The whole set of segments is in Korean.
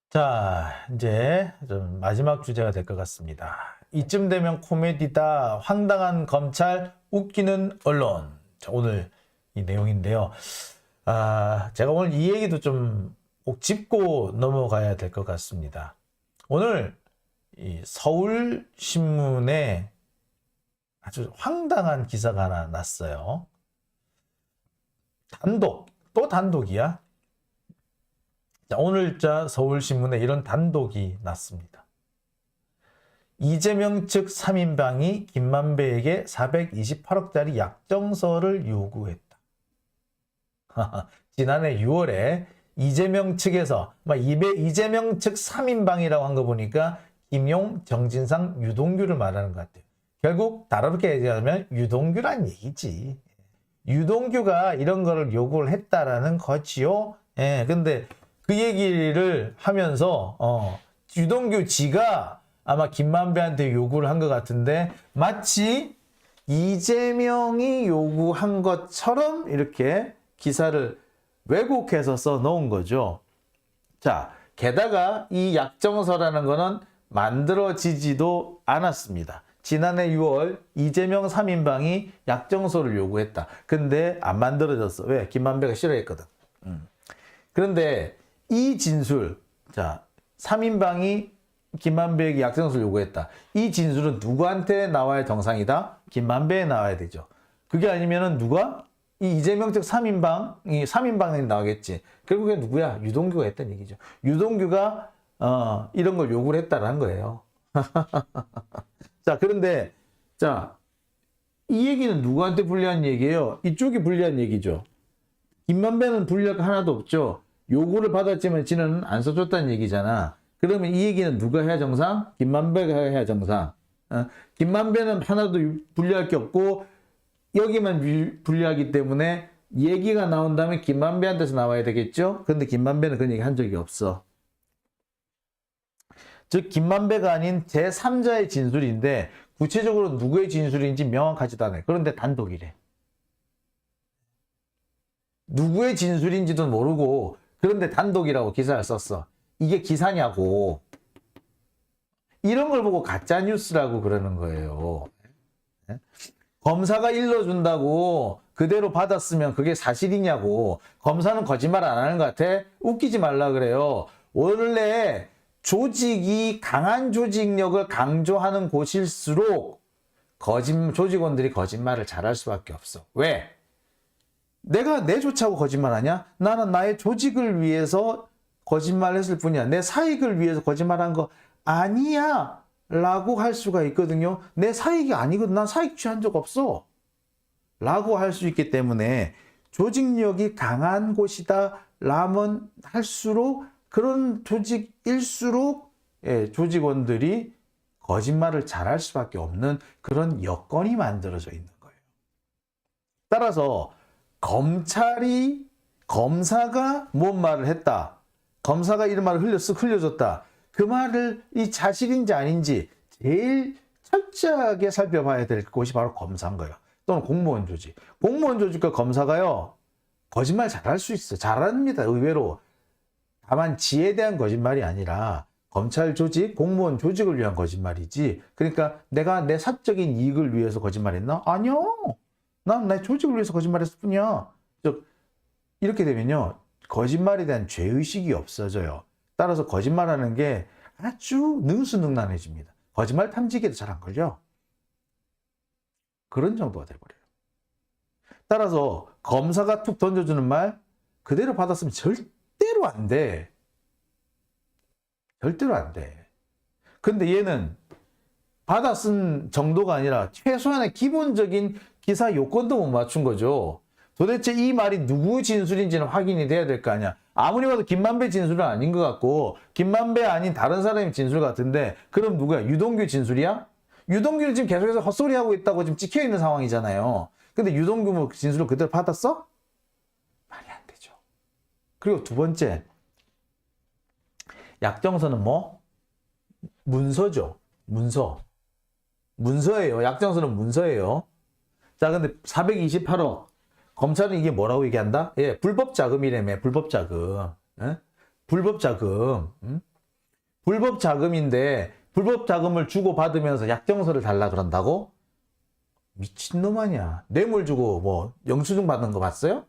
자, 이제 좀 마지막 주제가 될 것 같습니다. 이쯤 되면 코미디다. 황당한 검찰, 웃기는 언론. 자, 오늘 이 내용인데요. 제가 오늘 이 얘기도 좀 꼭 짚고 넘어가야 될 것 같습니다. 오늘 이 서울신문에 아주 황당한 기사가 하나 났어요. 또 단독이야. 자, 오늘자 서울신문에 이런 단독이 났습니다. 이재명 측 3인방이 김만배에게 428억짜리 약정서를 요구했다. 지난해 6월에 이재명 측에서 이재명 측 3인방이라고 한 거 보니까 김용, 정진상, 유동규를 말하는 것 같아요. 결국 다르게 얘기하면 유동규란 얘기지. 유동규가 이런 거를 요구를 했다라는 거지요. 예, 근데 그 얘기를 하면서 유동규 지가 아마 김만배한테 요구를 한 것 같은데 마치 이재명이 요구한 것처럼 이렇게 기사를 왜곡해서 써놓은 거죠. 자, 게다가 이 약정서라는 거는 만들어지지도 않았습니다. 지난해 6월 이재명 3인방이 약정서를 요구했다. 근데 안 만들어졌어. 왜? 김만배가 싫어했거든. 그런데 이 진술, 자, 3인방이 김만배에게 약정서를 요구했다. 이 진술은 누구한테 나와야 정상이다? 김만배에 나와야 되죠. 그게 아니면은 누가? 이 이재명 측 3인방이 나오겠지. 결국에 누구야? 유동규가 했던 얘기죠. 유동규가 이런 걸 요구를 했다라는 거예요. 자, 그런데 자, 이 얘기는 누구한테 불리한 얘기예요? 이쪽이 불리한 얘기죠. 김만배는 불리할 거 하나도 없죠. 요구를 받았지만 지는 안 써줬다는 얘기잖아. 그러면 이 얘기는 누가 해야 정상? 김만배가 해야 정상. 김만배는 하나도 불리할 게 없고 여기만 불리하기 때문에 얘기가 나온다면 김만배한테서 나와야 되겠죠? 근데 김만배는 그런 얘기 한 적이 없어. 즉 김만배가 아닌 제3자의 진술인데 구체적으로 누구의 진술인지 명확하지도 않아요. 그런데 단독이래. 누구의 진술인지도 모르고 그런데 단독이라고 기사를 썼어. 이게 기사냐고. 이런 걸 보고 가짜뉴스라고 그러는 거예요. 검사가 일러준다고 그대로 받았으면 그게 사실이냐고. 검사는 거짓말 안 하는 것 같아? 웃기지 말라 그래요. 원래 조직이 강한 조직력을 강조하는 곳일수록 조직원들이 거짓말을 잘할 수밖에 없어. 왜? 내가 내 좋자고 거짓말하냐? 나는 나의 조직을 위해서 거짓말했을 뿐이야. 내 사익을 위해서 거짓말한 거 아니야 라고 할 수가 있거든요. 내 사익이 아니거든. 난 사익 취한 적 없어 라고 할 수 있기 때문에 조직력이 강한 곳이다 라면 할수록 그런 조직일수록 조직원들이 거짓말을 잘할 수밖에 없는 그런 여건이 만들어져 있는 거예요. 따라서 검사가 뭔 말을 했다. 검사가 이런 말을 흘려줬다. 그 말을 이 사실인지 아닌지 제일 철저하게 살펴봐야 될 곳이 바로 검사인 거예요. 또는 공무원 조직. 공무원 조직과 검사가요. 거짓말 잘할 수 있어요. 잘합니다. 의외로. 다만 지에 대한 거짓말이 아니라 검찰 조직, 공무원 조직을 위한 거짓말이지. 그러니까 내가 내 사적인 이익을 위해서 거짓말했나? 아니요. 난 내 조직을 위해서 거짓말했을 뿐이야. 즉 이렇게 되면요. 거짓말에 대한 죄의식이 없어져요. 따라서 거짓말하는 게 아주 능수능란해집니다. 거짓말 탐지기도 잘 안 걸려. 그런 정도가 돼버려요. 따라서 검사가 툭 던져주는 말 그대로 받았으면 절대로 안 돼. 절대로 안 돼. 근데 얘는 받아쓴 정도가 아니라 최소한의 기본적인 기사 요건도 못 맞춘 거죠. 도대체 이 말이 누구 진술인지는 확인이 돼야 될 거 아니야. 아무리 봐도 김만배 진술은 아닌 것 같고 김만배 아닌 다른 사람의 진술 같은데 그럼 누구야? 유동규 진술이야? 유동규는 지금 계속해서 헛소리하고 있다고 지금 찍혀있는 상황이잖아요. 근데 유동규 진술을 그대로 받았어? 말이 안 되죠. 그리고 두 번째 약정서는 뭐? 문서죠. 문서예요. 약정서는 문서예요. 자, 근데 428억. 검찰은 이게 뭐라고 얘기한다? 예, 불법 자금이라며, 불법 자금. 예? 불법 자금. 불법 자금인데 불법 자금을 주고 받으면서 약정서를 달라 그런다고? 미친놈 아니야. 뇌물 주고 뭐 영수증 받는 거 봤어요?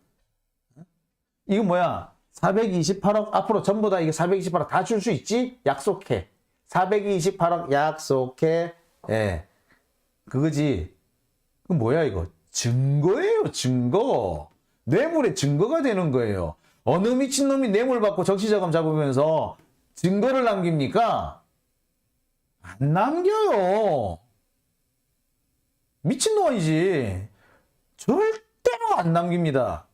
이거 뭐야? 428억 앞으로 전부 다 이게 428억 다 줄 수 있지? 약속해. 428억 약속해. 예. 그거지. 그 뭐야 이거? 증거예요, 증거. 뇌물의 증거가 되는 거예요. 어느 미친놈이 뇌물 받고 정치자금 잡으면서 증거를 남깁니까? 안 남겨요. 미친놈 아니지. 절대로 안 남깁니다.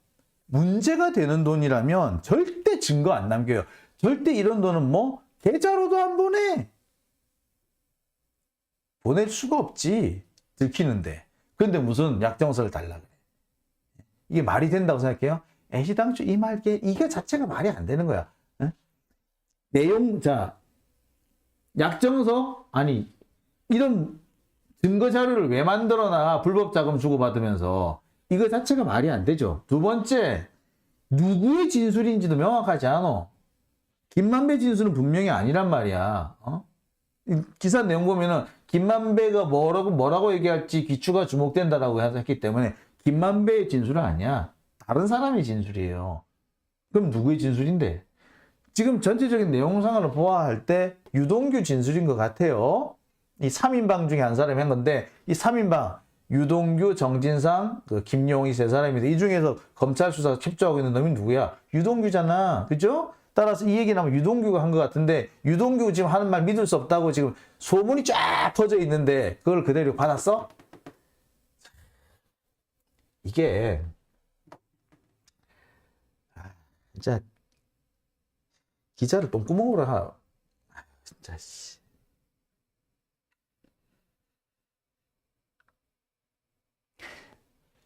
문제가 되는 돈이라면 절대 증거 안 남겨요. 절대 이런 돈은 뭐 계좌로도 안 보내. 보낼 수가 없지. 들키는데. 근데 무슨 약정서를 달라 그래. 이게 말이 된다고 생각해요? 애시당초 이 말게 이게 자체가 말이 안 되는 거야. 응? 내용 자 약정서 아니 이런 증거 자료를 왜 만들어놔? 불법 자금 주고받으면서 이거 자체가 말이 안 되죠. 두 번째 누구의 진술인지도 명확하지 않아. 김만배 진술은 분명히 아니란 말이야. 기사 내용 보면은 김만배가 뭐라고 얘기할지 귀추가 주목된다라고 했기 때문에 김만배의 진술은 아니야. 다른 사람의 진술이에요. 그럼 누구의 진술인데? 지금 전체적인 내용상으로 보아할 때 유동규 진술인 것 같아요. 이 3인방 중에 한 사람이 한 건데 이 3인방 유동규, 정진상, 김용희 세 사람인데 이 중에서 검찰 수사 캡조하고 있는 놈이 누구야? 유동규잖아. 그죠? 따라서 이 얘기 나오면 유동규가 한 것 같은데 유동규 지금 하는 말 믿을 수 없다고 지금 소문이 쫙 퍼져 있는데 그걸 그대로 받았어? 이게 진짜 기자를 똥구멍으로 진짜 씨.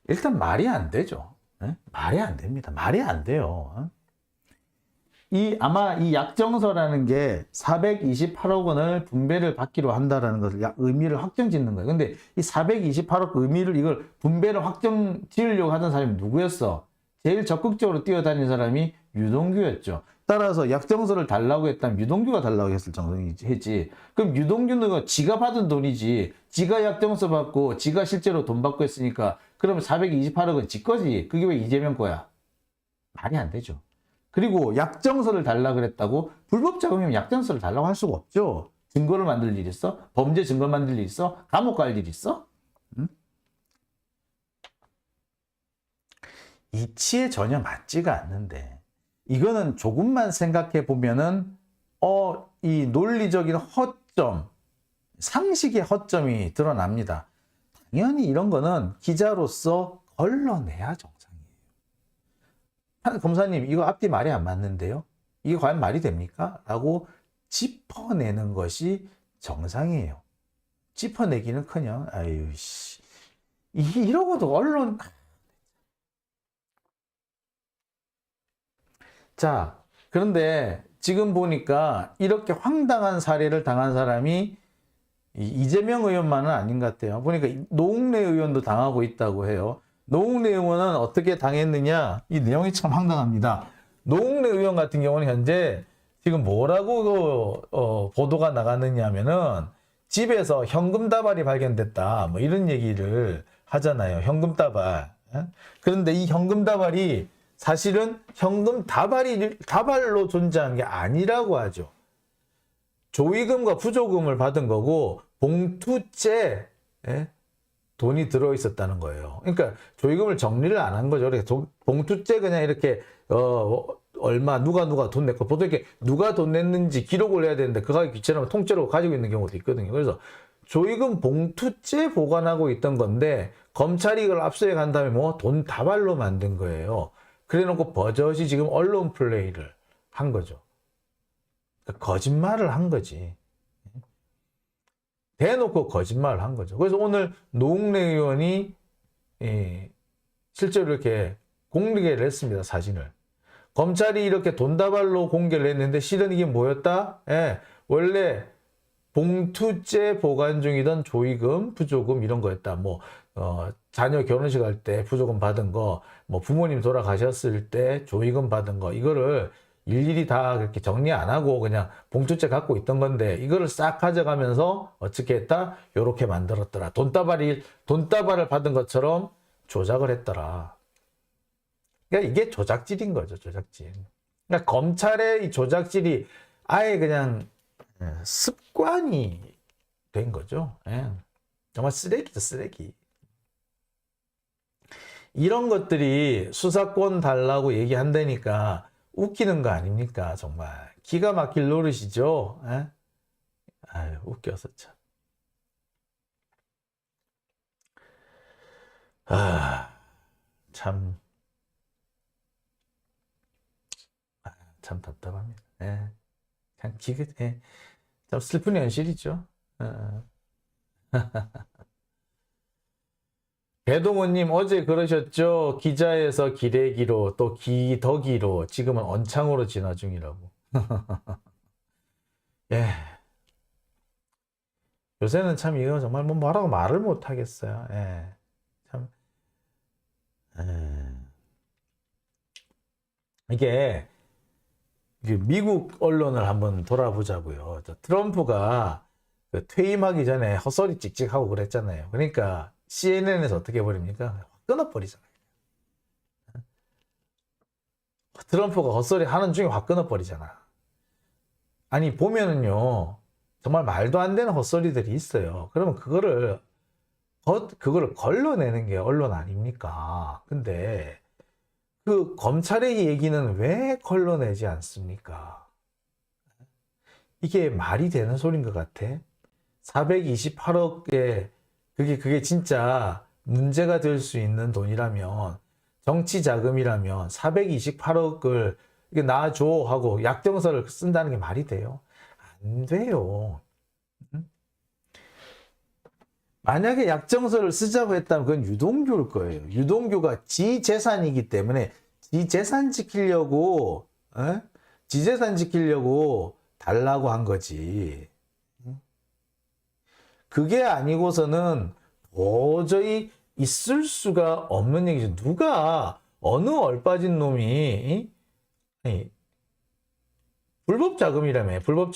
일단 말이 안 되죠. 네? 말이 안 됩니다. 말이 안 돼요. 아마 이 약정서라는 게 428억 원을 분배를 받기로 한다라는 것을 의미를 확정 짓는 거예요. 근데 이 428억 의미를 이걸 분배를 확정 지으려고 하던 사람이 누구였어? 제일 적극적으로 뛰어다닌 사람이 유동규였죠. 따라서 약정서를 달라고 했다면 유동규가 달라고 했을 정도이지. 그럼 유동규는 지가 받은 돈이지. 지가 약정서 받고 지가 실제로 돈 받고 했으니까 그러면 428억은 지 거지. 그게 왜 이재명 거야? 말이 안 되죠. 그리고 약정서를 달라 그랬다고 불법 자금이면 약정서를 달라고 할 수가 없죠. 증거를 만들 일 있어? 범죄 증거 만들 일 있어? 감옥 갈 일 있어? 응? 이치에 전혀 맞지가 않는데 이거는 조금만 생각해 보면은 이 논리적인 허점, 상식의 허점이 드러납니다. 당연히 이런 거는 기자로서 걸러내야 정상이에요. 검사님 이거 앞뒤 말이 안 맞는데요? 이게 과연 말이 됩니까? 라고 짚어내는 것이 정상이에요. 짚어내기는커녕 아유 씨 이러고도 언론 자 그런데 지금 보니까 이렇게 황당한 사례를 당한 사람이 이재명 의원만은 아닌 것 같아요. 보니까 노웅래 의원도 당하고 있다고 해요. 노웅래 의원은 어떻게 당했느냐? 이 내용이 참 황당합니다. 노웅래 의원 같은 경우는 현재 지금 뭐라고 보도가 나갔느냐 하면은 집에서 현금 다발이 발견됐다. 뭐 이런 얘기를 하잖아요. 현금 다발. 그런데 이 현금 다발이 사실은 현금 다발로 존재한 게 아니라고 하죠. 조의금과 부조금을 받은 거고 봉투째 돈이 들어 있었다는 거예요. 그러니까 조의금을 정리를 안 한 거죠. 봉투째 그냥 이렇게 얼마 누가 돈 냈고 보통 이렇게 누가 돈 냈는지 기록을 해야 되는데 그거 귀찮으면 통째로 가지고 있는 경우도 있거든요. 그래서 조의금 봉투째 보관하고 있던 건데 검찰이 이걸 압수해 간 다음에 뭐 돈 다발로 만든 거예요. 그래놓고 버젓이 지금 언론 플레이를 한 거죠. 그러니까 거짓말을 한 거지. 대놓고 거짓말을 한 거죠. 그래서 오늘 노웅래 의원이 실제로 이렇게 공개를 했습니다. 사진을. 검찰이 이렇게 돈다발로 공개를 했는데 실은 이게 뭐였다? 원래 봉투째 보관 중이던 조의금, 부조금 이런 거였다. 뭐 자녀 결혼식 할 때 부조금 받은 거, 뭐 부모님 돌아가셨을 때 조의금 받은 거 이거를 일일이 다 그렇게 정리 안 하고 그냥 봉투째 갖고 있던 건데 이거를 싹 가져가면서 어떻게 했다? 요렇게 만들었더라. 돈다발을 받은 것처럼 조작을 했더라. 그러니까 이게 조작질인 거죠, 조작질. 그러니까 검찰의 이 조작질이 아예 그냥 습관이 된 거죠. 예. 정말 쓰레기죠, 쓰레기. 이런 것들이 수사권 달라고 얘기한다니까 웃기는 거 아닙니까? 정말 기가 막힐 노릇이죠. 예? 아유, 웃겨서 참. 참, 참 답답합니다. 예. 참 예. 참 슬픈 현실이죠. 배동호님 어제 그러셨죠? 기자에서 기레기로 또 기더기로 지금은 언창으로 진화 중이라고. 예. 요새는 참 이거 정말 뭐 뭐라고 말을 못 하겠어요. 예. 참. 이게 미국 언론을 한번 돌아보자고요. 트럼프가 퇴임하기 전에 헛소리 찍찍하고 그랬잖아요. 그러니까 CNN에서 어떻게 해버립니까? 끊어버리잖아요. 트럼프가 헛소리 하는 중에 확 끊어버리잖아. 아니 보면은요 정말 말도 안 되는 헛소리들이 있어요. 그러면 그거를 걸러내는 게 언론 아닙니까? 근데 그 검찰의 얘기는 왜 걸러내지 않습니까? 이게 말이 되는 소린 것 같아. 428억에 그게 진짜 문제가 될 수 있는 돈이라면, 정치 자금이라면 428억을 이게 놔줘 하고 약정서를 쓴다는 게 말이 돼요? 안 돼요. 만약에 약정서를 쓰자고 했다면 그건 유동규일 거예요. 유동규가 지 재산이기 때문에 지 재산 지키려고 달라고 한 거지. 그게 아니고서는 도저히 있을 수가 없는 얘기죠. 누가 어느 얼빠진 놈이 불법 자금이라며. 불법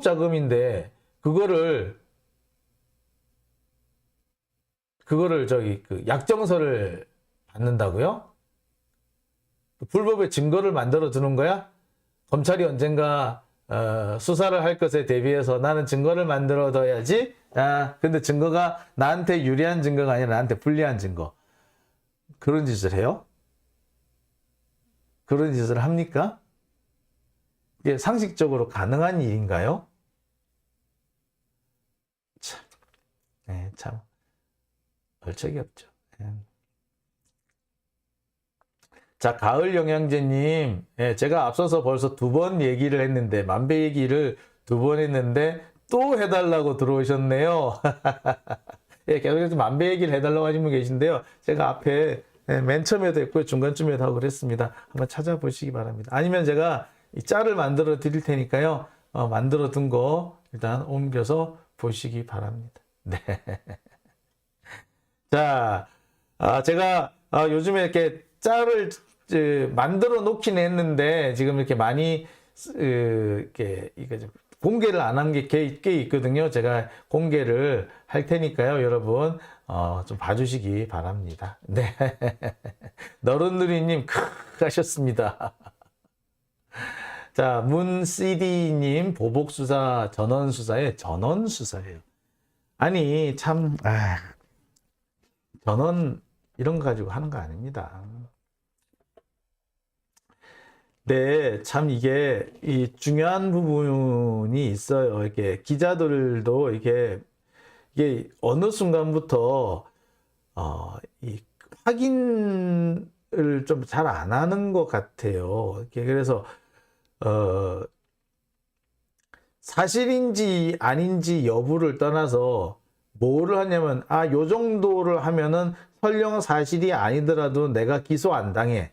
자금인데 그거를 그 약정서를 받는다고요? 불법의 증거를 만들어 두는 거야? 검찰이 언젠가 수사를 할 것에 대비해서 나는 증거를 만들어 둬야지. 근데 증거가 나한테 유리한 증거가 아니라 나한테 불리한 증거. 그런 짓을 해요? 그런 짓을 합니까? 이게 상식적으로 가능한 일인가요? 참. 얼척이 없죠. 자, 가을 영양제님, 제가 앞서서 벌써 2번 얘기를 했는데, 만배 얘기를 2번 했는데, 또 해달라고 들어오셨네요. 계속해서 만배 얘기를 해달라고 하신 분 계신데요. 제가 앞에 맨 처음에도 했고요, 중간쯤에도 하고 그랬습니다. 한번 찾아보시기 바랍니다. 아니면 제가 이 짤을 만들어 드릴 테니까요, 만들어 둔 거 일단 옮겨서 보시기 바랍니다. 네. 자, 제가 요즘에 이렇게 짤을 만들어 놓긴 했는데 지금 이렇게 많이 이렇게 공개를 안 한 게 꽤 있거든요. 제가 공개를 할 테니까요, 여러분 좀 봐주시기 바랍니다. 네, 너른누리님 하셨습니다. 자, 문CD님 보복수사 전원수사예요. 아니 참 전원 이런 거 가지고 하는 거 아닙니다. 네, 참 이게 이 중요한 부분이 있어요. 이렇게 기자들도 이게 어느 순간부터 이 확인을 좀 잘 안 하는 것 같아요. 이렇게 그래서 사실인지 아닌지 여부를 떠나서 뭐를 하냐면 요 정도를 하면은 설령 사실이 아니더라도 내가 기소 안 당해.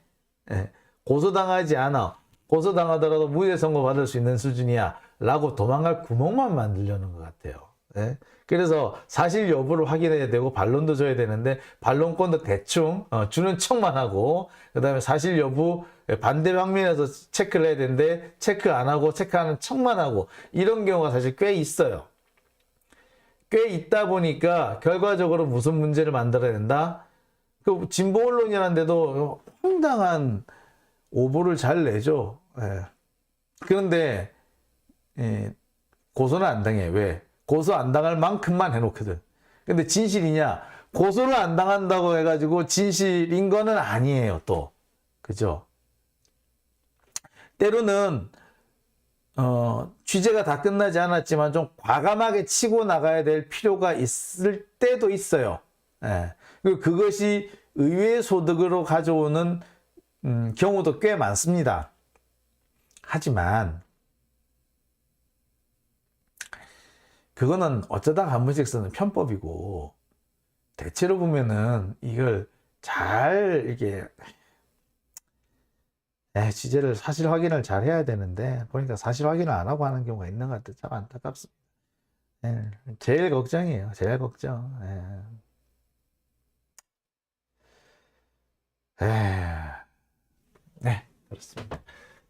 고소당하지 않아. 고소당하더라도 무죄 선고 받을 수 있는 수준이야. 라고 도망갈 구멍만 만들려는 것 같아요. 예. 그래서 사실 여부를 확인해야 되고 반론도 줘야 되는데 반론권도 대충 주는 척만 하고 그다음에 사실 여부 반대 방면에서 체크를 해야 되는데 체크 안 하고 체크하는 척만 하고 이런 경우가 사실 꽤 있어요. 꽤 있다 보니까 결과적으로 무슨 문제를 만들어야 된다? 그 진보 언론이라는데도 황당한 오보를 잘 내죠. 예. 그런데 고소는 안 당해. 왜? 고소 안 당할 만큼만 해놓거든. 근데 진실이냐? 고소를 안 당한다고 해가지고 진실인 거는 아니에요, 또. 그죠? 때로는, 취재가 다 끝나지 않았지만 좀 과감하게 치고 나가야 될 필요가 있을 때도 있어요. 예. 그리고 그것이 의외의 소득으로 가져오는, 경우도 꽤 많습니다. 하지만, 그거는 어쩌다 한 번씩 쓰는 편법이고, 대체로 보면은 이걸 잘 이렇게, 취재를 사실 확인을 잘 해야 되는데, 보니까 사실 확인을 안 하고 하는 경우가 있는 것 같아요. 참 안타깝습니다. 제일 걱정이에요. 제일 걱정. 네, 그렇습니다.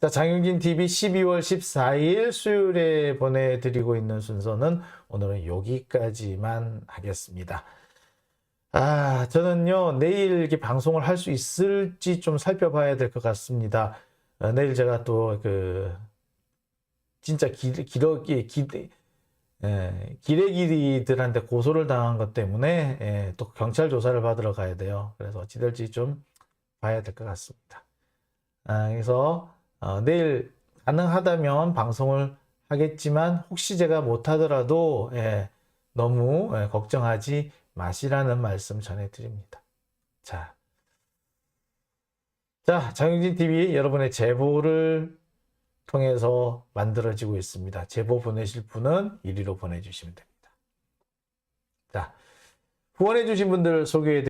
자, 장윤긴 TV 12월 14일 수요일에 보내드리고 있는 순서는 오늘은 여기까지만 하겠습니다. 저는요, 내일 이렇게 방송을 할 수 있을지 좀 살펴봐야 될 것 같습니다. 내일 제가 또 진짜 기레기들한테 고소를 당한 것 때문에 또 경찰 조사를 받으러 가야 돼요. 그래서 어찌 될지 좀 봐야 될 것 같습니다. 그래서 내일 가능하다면 방송을 하겠지만 혹시 제가 못하더라도 너무 걱정하지 마시라는 말씀 전해드립니다. 자, 장윤진 TV 여러분의 제보를 통해서 만들어지고 있습니다. 제보 보내실 분은 이리로 보내주시면 됩니다. 자, 후원해주신 분들 소개해 드립니다.